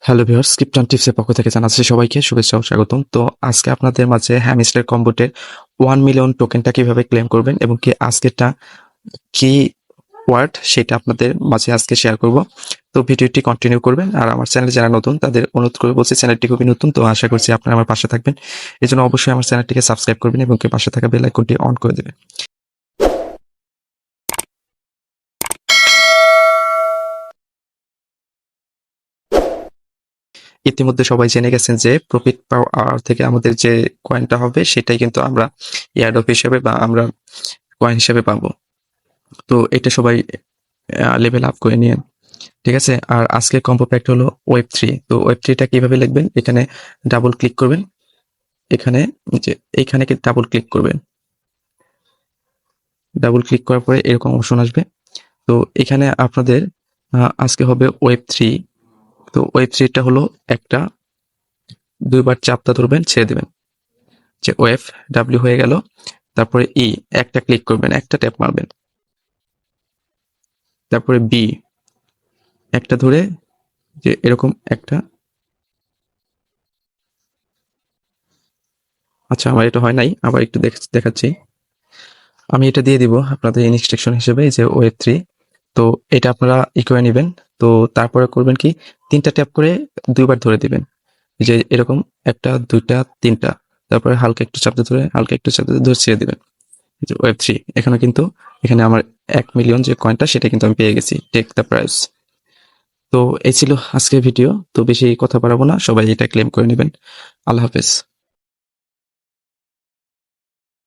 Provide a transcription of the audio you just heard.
Hello viewers, krypton টিপসের পক্ষ থেকে জানাচ্ছি সবাইকে শুভেচ্ছা ও স্বাগতম। তো আজকে আপনাদের মাঝে হ্যামস্টার কম্বোটের 1 মিলিয়ন টোকেনটা কিভাবে ক্লেম করবেন এবং কি আজকেরটা কি ওয়ার্ড সেটা আপনাদের মাঝে আজকে শেয়ার করব। তো ভিডিওটি কন্টিনিউ করবেন। আর আমার চ্যানেলে যারা নতুন তাদের অনুরোধ করে বলছি, চ্যানেলটি খুবই নতুন, তো আশা করছি আপনারা আমার পাশে থাকবেন। এই জন্য অবশ্যই আমার চ্যানেলটিকে সাবস্ক্রাইব করবেন এবং কি পাশে থাকা বেল আইকনটি অন করে দেবেন। ইতিমধ্যে সবাই জেনে গেছেন যে প্রফিট পাওয়ার থেকে আমাদের যে কয়েনটা হবে সেটাই কিন্তু আমরা এয়ারড্রপ হিসেবে বা আমরা কয়েন হিসেবে পাবো। তো এটা সবাই লেভেল আপ করে নিয়ে, ঠিক আছে। আর আজকের কম্বো প্যাকটা হলো Web3। তো Web3টা কিভাবে লিখবেন, এখানে ডাবল ক্লিক করবেন, এখানে যে এইখানে ডাবল ক্লিক করবেন, ডাবল ক্লিক করার পরে এরকম অপশন আসবে। তো এখানে আপনাদের আজকে হবে Web3। তো Web3টা হলো একটা দুইবার চাপটা ধরবেন, ছেড়ে দেবেন, যে ওয়েভ ডাব্লিউ হয়ে গেল। তারপরে একটা ক্লিক করবেন, একটা ট্যাপ মারবেন, তারপরে বি একটা ধরে যে এরকম একটা, আচ্ছা আমার এটা হয় নাই, আবার একটু দেখাচ্ছি। আমি এটা দিয়ে দিব আপনাদের ইনস্ট্রাকশন হিসেবে, যে Web3। তো এটা আপনারা করে নেবেন। তো তারপরে করবেন কি, তিনটা ট্যাপ করে দুইবার ধরে দিবেন, যে এরকম একটা দুইটা তিনটা, তারপরে হালকা একটু চাপতে ধরে হালকা একটু চাপতে ধরে ছেড়ে দিবেন। Web3 এখানে কিন্তু, এখানে আমার 1 মিলিয়ন যে কয়েনটা সেটা কিন্তু আমি পেয়ে গেছি, টেক দ্য প্রাইস। তো এই ছিল আজকের ভিডিও। তো বেশি কথা বাড়াবো না, সবাই এটা ক্লেম করে নেবেন। আল্লাহ হাফেজ।